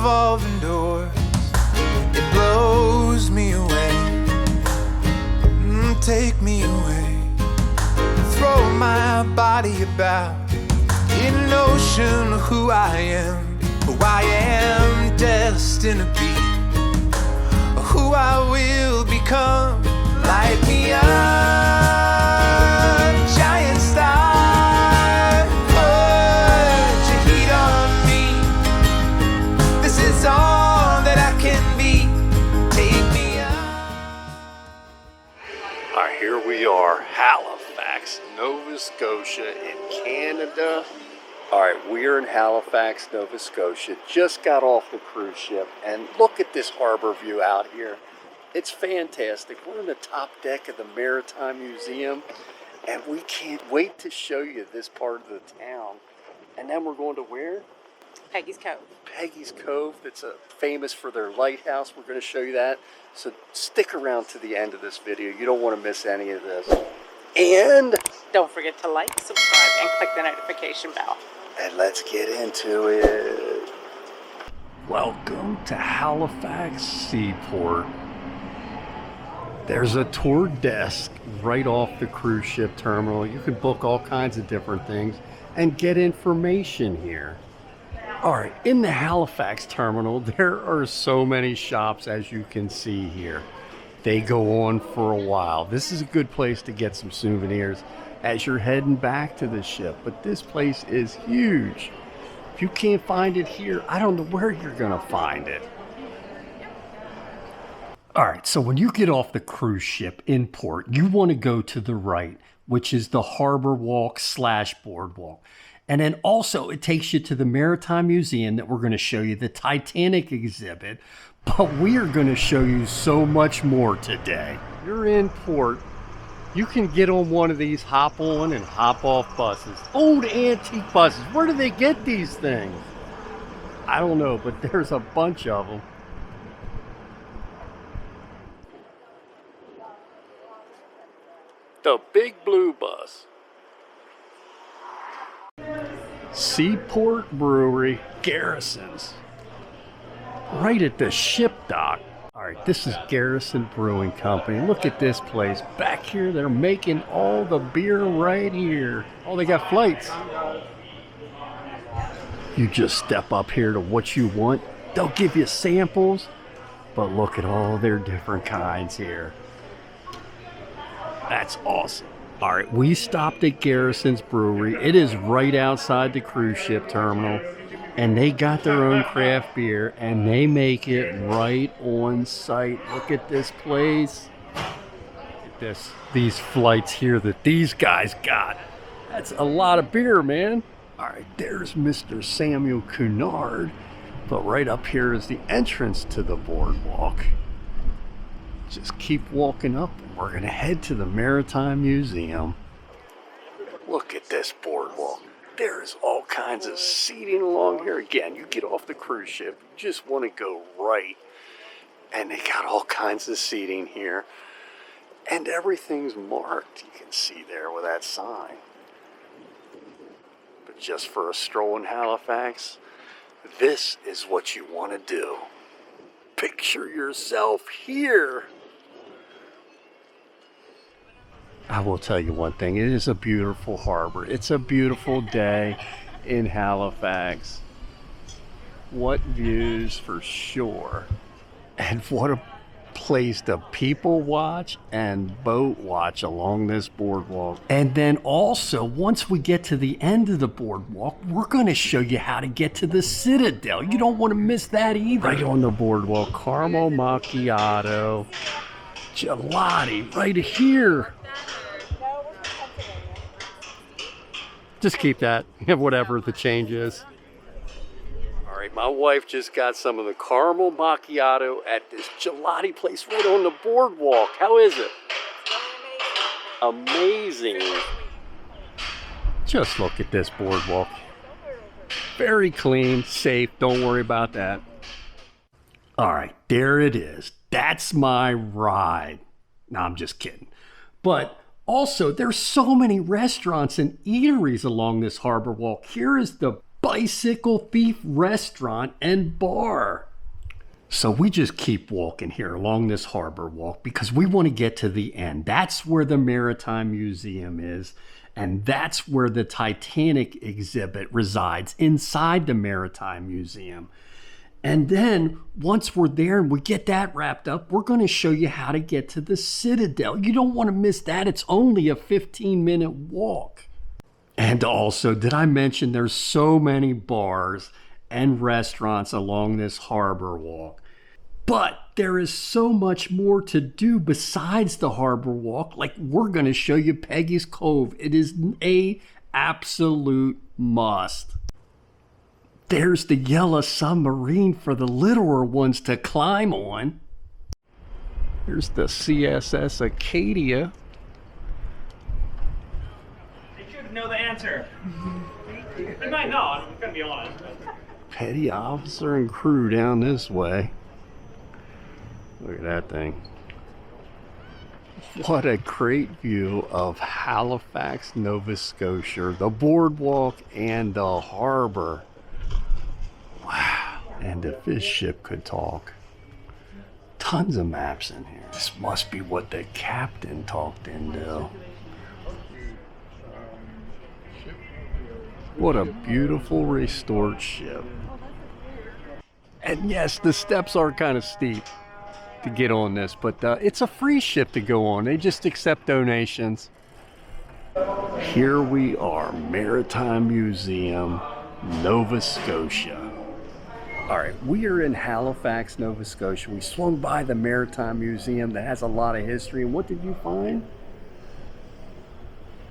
revolving doors. It blows me away. Take me away. Throw my body about in an ocean of who I am. Who I am destined to be. Who I will become. Light me up, giant star. Put your heat on me. This is all that I can be. Take me up. All right, here we are, Halifax, Nova Scotia in Canada. All right, we're in Halifax, Nova Scotia. Just got off the cruise ship, and look at this harbor view out here. It's fantastic. We're in the top deck of the Maritime Museum, and we can't wait to show you this part of the town. And then we're going to where? Peggys Cove. Peggys Cove. That's famous for their lighthouse. We're going to show you that. So stick around to the end of this video. You don't want to miss any of this. And don't forget to like, subscribe, and click the notification bell. And let's get into it. Welcome to Halifax Seaport. There's a tour desk right off the cruise ship terminal. You can book all kinds of different things and get information here. All right, in the Halifax terminal, there are so many shops, as you can see here. They go on for a while. This is a good place to get some souvenirs as you're heading back to the ship, but this place is huge. If you can't find it here, I don't know where you're gonna find it. All right, so when you get off the cruise ship in port, you want to go to the right, which is the Harbourwalk / boardwalk. And then also it takes you to the Maritime Museum that we're going to show you the Titanic exhibit, but we are going to show you so much more today. You're in port. You can get on one of these hop on and hop off buses. Old antique buses. Where do they get these things? I don't know, but there's a bunch of them. The Big Blue Bus. Seaport Brewery, Garrison's. Right at the ship dock. All right, this is Garrison Brewing Company. Look at this place. Back here, they're making all the beer right here. Oh, they got flights. You just step up here to what you want. They'll give you samples, but look at all their different kinds here. That's awesome. All right, we stopped at Garrison's Brewery. It is right outside the cruise ship terminal, and they got their own craft beer, and they make it right on site. Look at this place. Look at these flights here that these guys got. That's a lot of beer, man. All right, there's Mr. Samuel Cunard, but right up here is the entrance to the boardwalk. Just keep walking up, and we're going to head to the Maritime Museum. Look at this boardwalk. There's all kinds of seating along here. Again, you get off the cruise ship, you just want to go right. And they got all kinds of seating here. And everything's marked, you can see there with that sign. But just for a stroll in Halifax, this is what you want to do. Picture yourself here. I will tell you one thing, it is a beautiful harbor. It's a beautiful day in Halifax. What views for sure. And what a place to people watch and boat watch along this boardwalk. And then also, once we get to the end of the boardwalk, we're going to show you how to get to the Citadel. You don't want to miss that either. Right on the boardwalk, caramel macchiato, gelati, right here. Just keep that, whatever the change is. All right, my wife just got some of the caramel macchiato at this gelati place right on the boardwalk. How is it? Amazing. Just look at this boardwalk. Very clean, safe, don't worry about that. All right, there it is. That's my ride. No, I'm just kidding. But also, there's so many restaurants and eateries along this harbor walk. Here is the Bicycle Thief Restaurant and Bar. So we just keep walking here along this Harbourwalk because we want to get to the end. That's where the Maritime Museum is, and that's where the Titanic exhibit resides, inside the Maritime Museum. And then once we're there and we get that wrapped up, we're going to show you how to get to the Citadel. You don't want to miss that. It's only a 15-minute walk. And also, did I mention there's so many bars and restaurants along this Harbourwalk? But there is so much more to do besides the Harbourwalk. Like, we're going to show you Peggys Cove. It is a absolute must. There's the yellow submarine for the littler ones to climb on. Here's the CSS Acadia. They should know the answer. They might not, I'm gonna be honest. Petty officer and crew down this way. Look at that thing. What a great view of Halifax, Nova Scotia, the boardwalk and the harbor. Wow. And if this ship could talk. Tons of maps in here. This must be what the captain talked into. What a beautiful restored ship. And yes, the steps are kind of steep to get on this, but it's a free ship to go on. They just accept donations. Here we are, Maritime Museum, Nova Scotia. All right, we are in Halifax, Nova Scotia. We swung by the Maritime Museum that has a lot of history. And what did you find?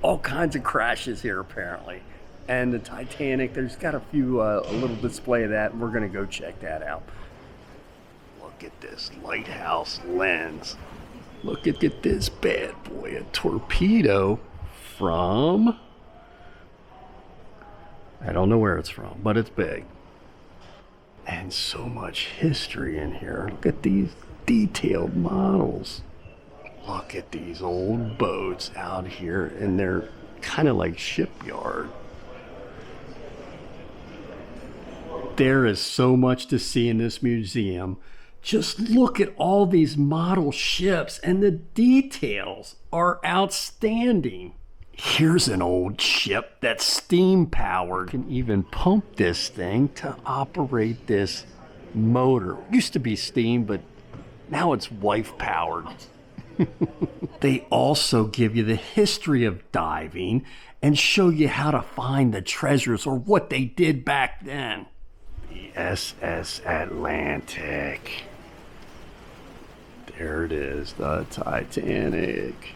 All kinds of crashes here, apparently. And the Titanic, there's got a few, a little display of that, and we're gonna go check that out. Look at this lighthouse lens. Look at this bad boy, a torpedo from, I don't know where it's from, but it's big. And so much history in here. Look at these detailed models. Look at these old boats out here in their kind of like shipyard. There is so much to see in this museum. Just look at all these model ships, and the details are outstanding. Here's an old ship that's steam powered. You can even pump this thing to operate this motor. It used to be steam, but now it's wife powered. They also give you the history of diving and show you how to find the treasures or what they did back then. The SS Atlantic. There it is, the Titanic.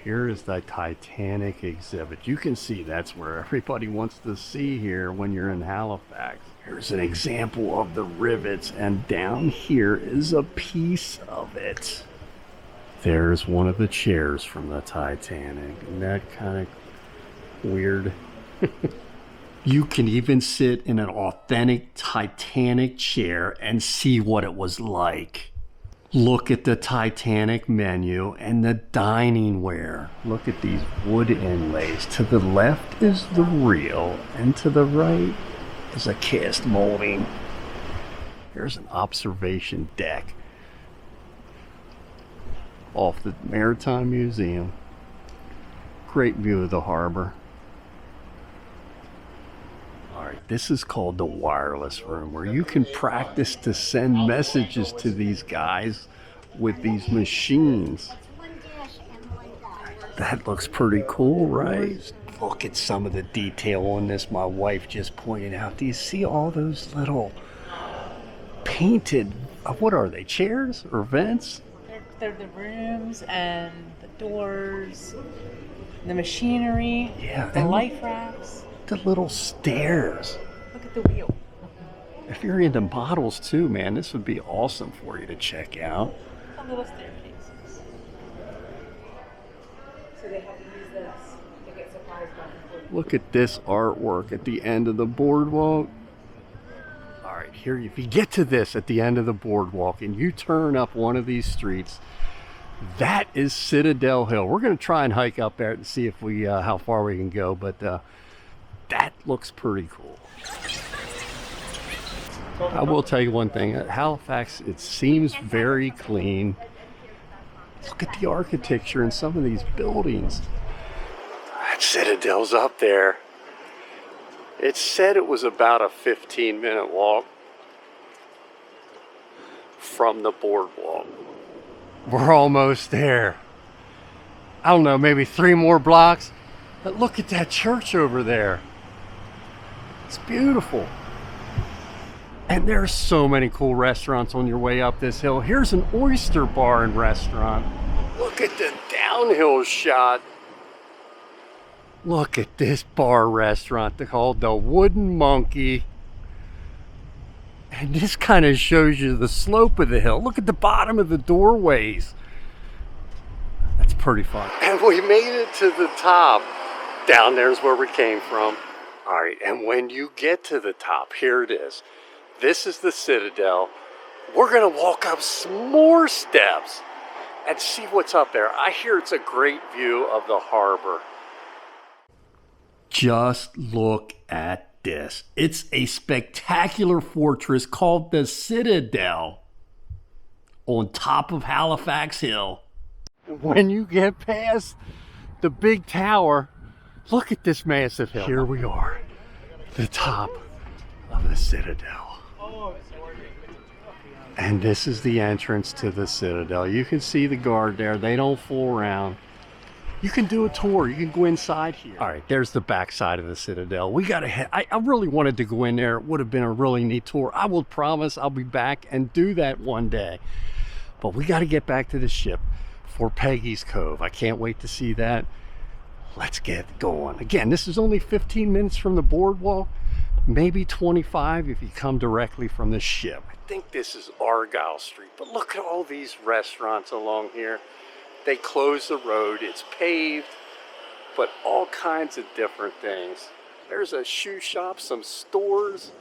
Here is the Titanic exhibit. You can see that's where everybody wants to see here when you're in Halifax. Here's an example of the rivets, and down here is a piece of it. There's one of the chairs from the Titanic. Isn't that kind of weird? You can even sit in an authentic Titanic chair and see what it was like. Look at the Titanic menu and the dining ware. Look at these wood inlays. To the left is the real, and to the right is a cast molding. Here's an observation deck off the Maritime Museum. Great view of the harbor. Alright, this is called the wireless room, where you can practice to send messages to these guys with these machines. That looks pretty cool, right? Look at some of the detail on this my wife just pointed out. Do you see all those little painted, what are they, chairs or vents? They're the rooms and the doors, the machinery, Yeah, the and life rafts. the little stairs. Look at the wheel. If you're into models too, man, this would be awesome for you to check out. The little staircases. So they have to use this to get supplies back and forth. Look at this artwork at the end of the boardwalk. All right, here, if you get to this at the end of the boardwalk and you turn up one of these streets, that is Citadel Hill. We're going to try and hike up there to see if we how far we can go, but That looks pretty cool. I will tell you one thing. At Halifax, it seems very clean. Look at the architecture in some of these buildings. That Citadel's up there. It said it was about a 15-minute walk from the boardwalk. We're almost there. I don't know, maybe 3 more blocks. But look at that church over there. It's beautiful. And there's so many cool restaurants on your way up this hill. Here's an oyster bar and restaurant. Look at the downhill shot. Look at this bar restaurant called the Wooden Monkey. And this kind of shows you the slope of the hill. Look at the bottom of the doorways. That's pretty fun. And we made it to the top. Down there's where we came from. All right, and when you get to the top, here it is. This is the Citadel. We're gonna walk up some more steps and see what's up there. I hear it's a great view of the harbor. Just look at this. It's a spectacular fortress called the Citadel on top of Halifax Hill. When you get past the big tower, look at this massive hill. Here we are, the top of the Citadel. And this is the entrance to the Citadel. You can see the guard there. They don't fool around. You can do a tour. You can go inside here. All right, there's the back side of the Citadel. We got to head. I really wanted to go in there. It would have been a really neat tour. I will promise I'll be back and do that one day. But we got to get back to the ship for Peggys Cove. I can't wait to see that. Let's get going. Again, this is only 15 minutes from the boardwalk, maybe 25 if you come directly from the ship. I think this is Argyle Street, but look at all these restaurants along here. They close the road, it's paved, but all kinds of different things. There's a shoe shop, some stores,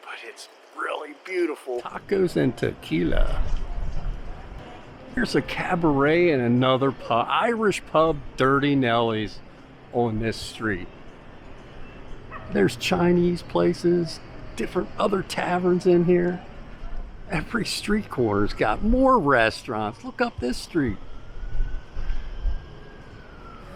but it's really beautiful. Tacos and tequila. Here's a cabaret and another pub, Irish pub, Dirty Nelly's on this street. There's Chinese places, different other taverns in here. Every street corner's got more restaurants. Look up this street.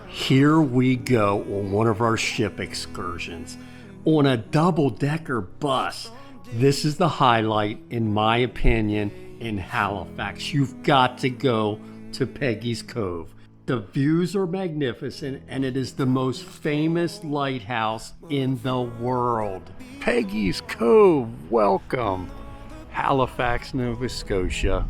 Here we go on one of our ship excursions on a double-decker bus. This is the highlight, in my opinion, in Halifax. You've got to go to Peggys Cove. The views are magnificent, and it is the most famous lighthouse in the world. Peggys Cove, welcome. Halifax, Nova Scotia.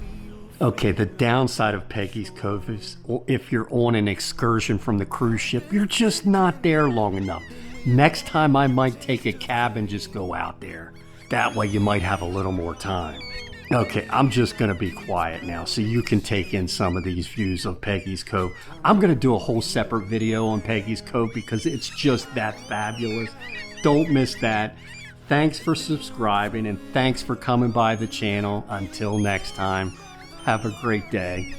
Okay, the downside of Peggys Cove is if you're on an excursion from the cruise ship, you're just not there long enough. Next time I might take a cab and just go out there. That way you might have a little more time. Okay, I'm just gonna be quiet now so you can take in some of these views of Peggys Cove. I'm gonna do a whole separate video on Peggys Cove because it's just that fabulous. Don't miss that. Thanks for subscribing and thanks for coming by the channel. Until next time, have a great day.